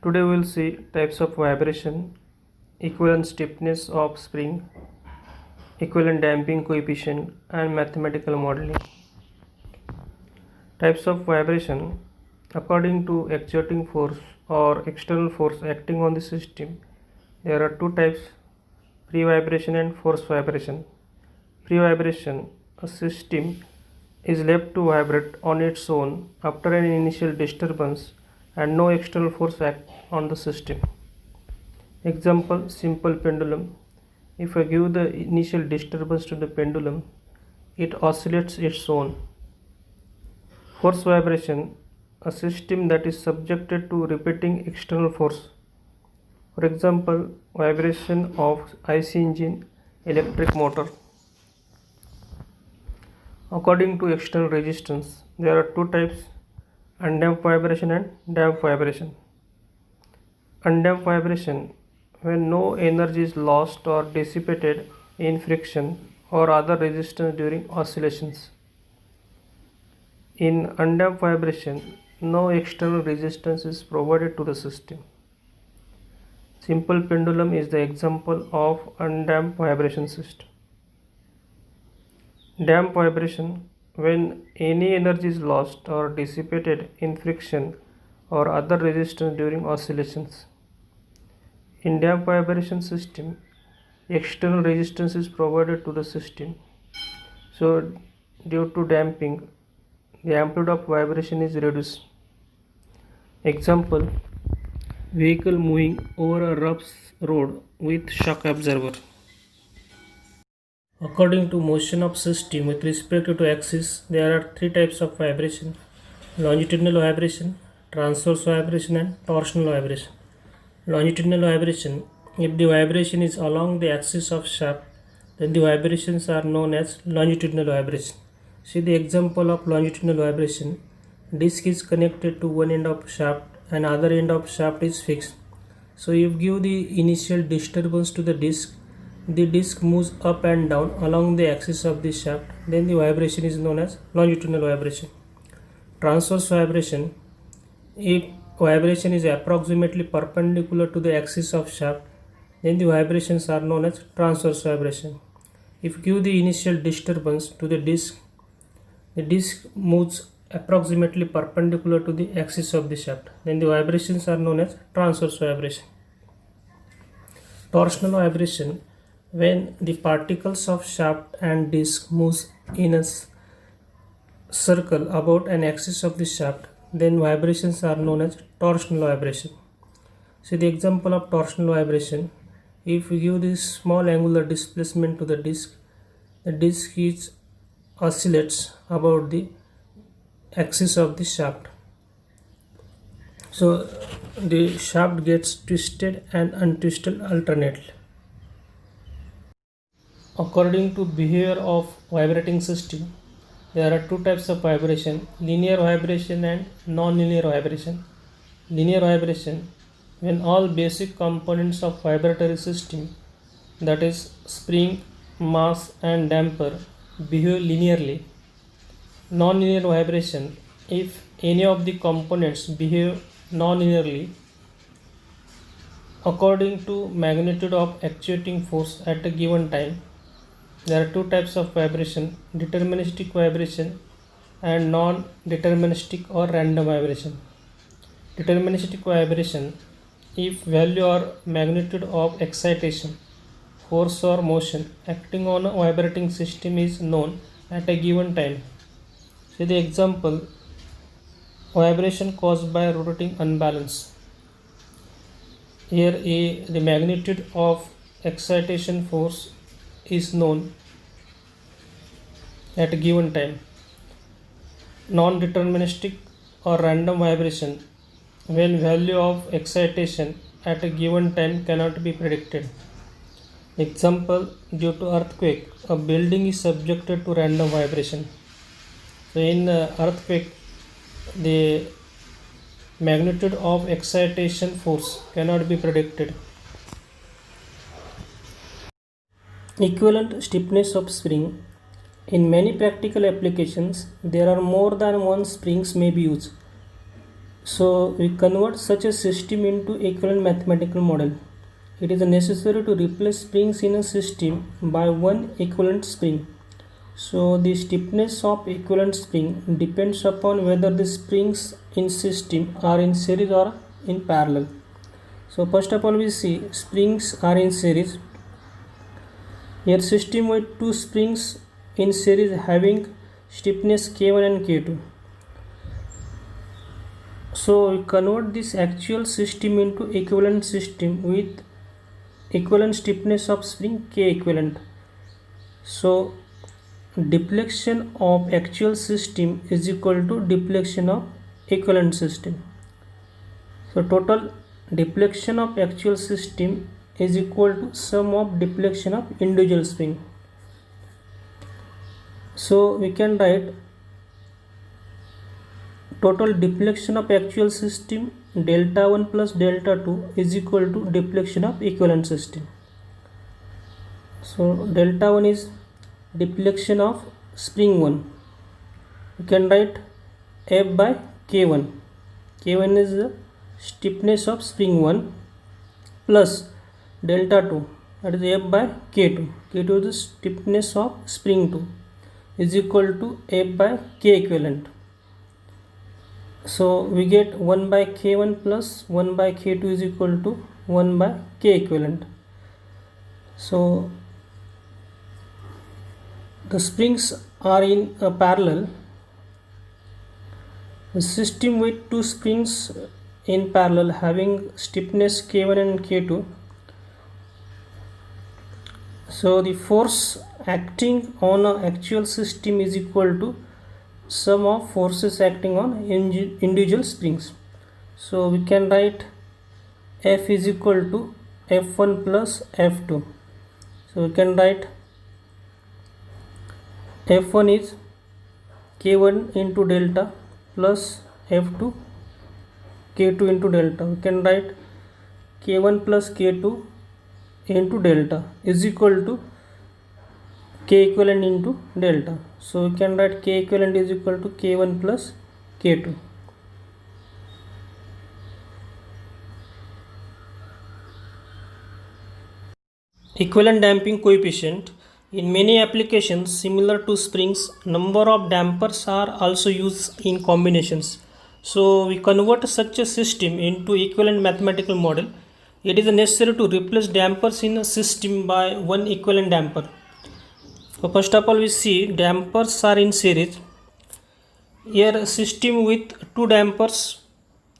Today we will see types of vibration, equivalent stiffness of spring, equivalent damping coefficient and mathematical modeling. Types of vibration. According to exerting force or external force acting on the system, there are two types: free vibration and force vibration. Free vibration, a system is left to vibrate on its own after an initial disturbance and no external force acts on the system. Example, simple pendulum. If I give the initial disturbance to the pendulum, it oscillates its own. Force vibration, a system that is subjected to repeating external force. For example, vibration of IC engine, electric motor. According to external resistance, there are two types: undamped vibration and damped vibration. Undamped vibration, when no energy is lost or dissipated in friction or other resistance during oscillations. In undamped vibration, no external resistance is provided to the system. Simple pendulum is the example of undamped vibration system. Damped vibration, when any energy is lost or dissipated in friction or other resistance during oscillations. In damped vibration system, external resistance is provided to the system. So, due to damping, the amplitude of vibration is reduced. Example, vehicle moving over a rough road with shock absorber. According to motion of system with respect to axis, there are three types of vibration: longitudinal vibration, transverse vibration and torsional vibration. Longitudinal vibration, if the vibration is along the axis of shaft, then the vibrations are known as longitudinal vibration. See the example of longitudinal vibration. Disc is connected to one end of shaft and other end of shaft is fixed. So if give the initial disturbance to the disc moves up and down along the axis of the shaft, then the vibration is known as longitudinal vibration. Transverse vibration, if vibration is approximately perpendicular to the axis of shaft, then the vibrations are known as transverse vibration. If give the initial disturbance to the disc moves approximately perpendicular to the axis of the shaft, then the vibrations are known as transverse vibration. Torsional vibration, when the particles of shaft and disc moves in a circle about an axis of the shaft, then vibrations are known as torsional vibration. See the example of torsional vibration. If we give this small angular displacement to the disc oscillates about the axis of the shaft. So the shaft gets twisted and untwisted alternately. According to behavior of vibrating system, there are two types of vibration: linear vibration and non-linear vibration. Linear vibration, when all basic components of vibratory system, that is spring, mass and damper, behave linearly. Non-linear vibration, if any of the components behave non-linearly according to magnitude of actuating force at a given time. There are two types of vibration: deterministic vibration and non-deterministic or random vibration. Deterministic vibration, if value or magnitude of excitation, force or motion acting on a vibrating system is known at a given time. See the example, vibration caused by rotating unbalance. Here the magnitude of excitation force is known at a given time. Non-deterministic or random vibration, when value of excitation at a given time cannot be predicted. Example, due to earthquake, a building is subjected to random vibration. So in earthquake, the magnitude of excitation force cannot be predicted. Equivalent stiffness of spring. In many practical applications, there are more than one springs may be used. So we convert such a system into equivalent mathematical model. It is necessary to replace springs in a system by one equivalent spring. So the stiffness of equivalent spring depends upon whether the springs in system are in series or in parallel. So first of all we see springs are in series. Here system with two springs in series having stiffness K1 and K2. So we convert this actual system into equivalent system with equivalent stiffness of spring K equivalent. So deflection of actual system is equal to deflection of equivalent system. So total deflection of actual system is equal to sum of deflection of individual spring. So we can write total deflection of actual system delta 1 plus delta 2 is equal to deflection of equivalent system. So delta 1 is deflection of spring 1. You can write F by K1. K1 is the stiffness of spring 1 plus delta 2, that is F by K2. K2 is the stiffness of spring 2 is equal to F by K equivalent. So we get 1 by K1 plus 1 by K2 is equal to 1 by K equivalent. So the springs are in a parallel. The system with two springs in parallel having stiffness K1 and K2. So the force acting on an actual system is equal to sum of forces acting on individual springs. So we can write F is equal to F1 plus F2. So we can write F1 is K1 into delta plus F2 K2 into delta. We can write K1 plus K2 into delta is equal to K equivalent into delta. So we can write K equivalent is equal to K1 plus K2. Equivalent damping coefficient. In many applications similar to springs, number of dampers are also used in combinations. So we convert such a system into equivalent mathematical model. It is necessary to replace dampers in a system by one equivalent damper. So first of all we see dampers are in series. Here a system with two dampers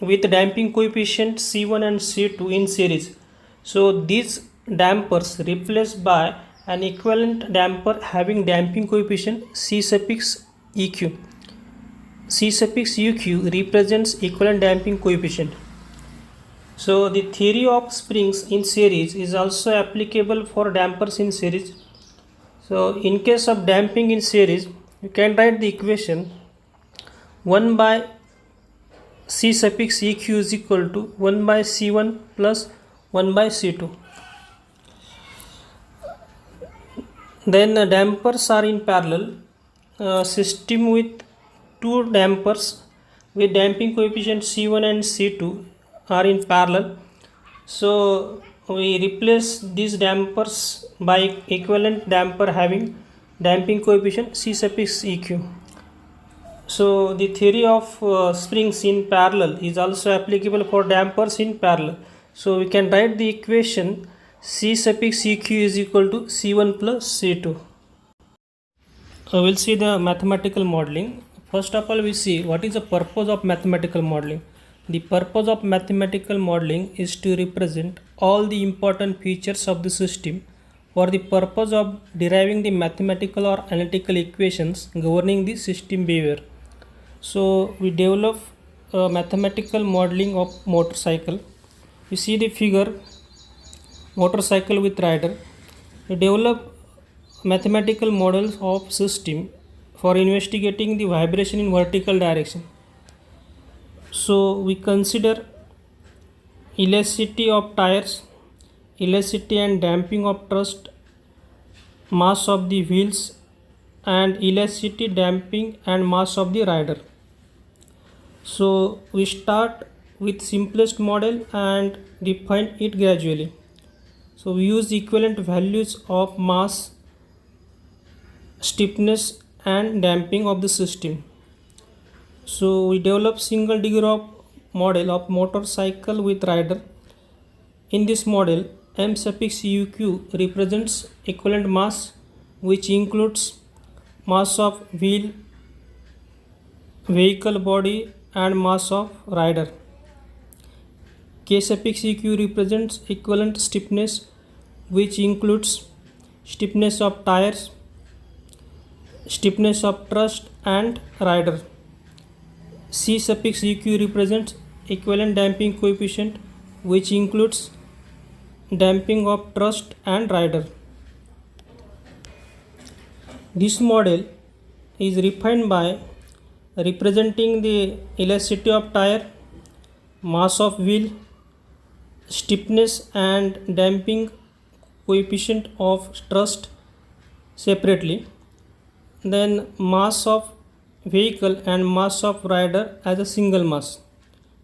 with damping coefficient C1 and C2 in series. So these dampers replaced by an equivalent damper having damping coefficient C suffix EQ. C suffix EQ represents equivalent damping coefficient. So the theory of springs in series is also applicable for dampers in series. So in case of damping in series, you can write the equation 1 by C suffix EQ is equal to 1 by C1 plus 1 by C2. Then dampers are in parallel. System with two dampers with damping coefficient C1 and C2 are in parallel. So we replace these dampers by equivalent damper having damping coefficient C suffix EQ. So the theory of springs in parallel is also applicable for dampers in parallel. So we can write the equation C suffix EQ is equal to C1 plus C2. We'll see the mathematical modeling. First of all we see what is the purpose of mathematical modeling. The purpose of mathematical modeling is to represent all the important features of the system for the purpose of deriving the mathematical or analytical equations governing the system behavior. So we develop a mathematical modeling of motorcycle. You see the figure motorcycle with rider. We develop mathematical models of system for investigating the vibration in vertical direction. So we consider elasticity of tires, elasticity and damping of thrust, mass of the wheels, and elasticity, damping and mass of the rider. So we start with simplest model and refine it gradually. So we use equivalent values of mass, stiffness and damping of the system. So we develop single degree of model of motorcycle with rider. In this model, m suffix uq represents equivalent mass, which includes mass of wheel, vehicle body and mass of rider. K suffix eq represents equivalent stiffness, which includes stiffness of tires, stiffness of truss and rider. C suffix eq represents equivalent damping coefficient, which includes damping of truss and rider. This model is refined by representing the elasticity of tire, mass of wheel, stiffness and damping coefficient of truss separately, then mass of vehicle and mass of rider as a single mass.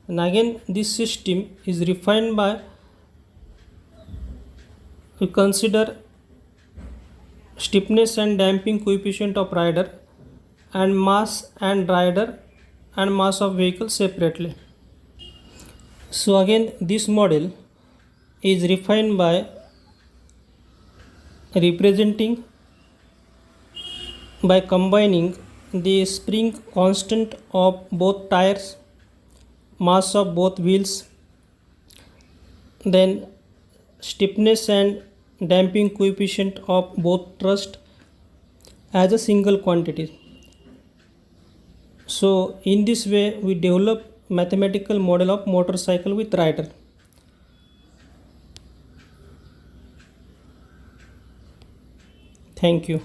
And again this system is refined by we consider stiffness and damping coefficient of rider and mass and rider and mass of vehicle separately. So again this model is refined by representing by combining the spring constant of both tires, mass of both wheels, then stiffness and damping coefficient of both truss as a single quantity. So in this way we develop mathematical model of motorcycle with rider. Thank you.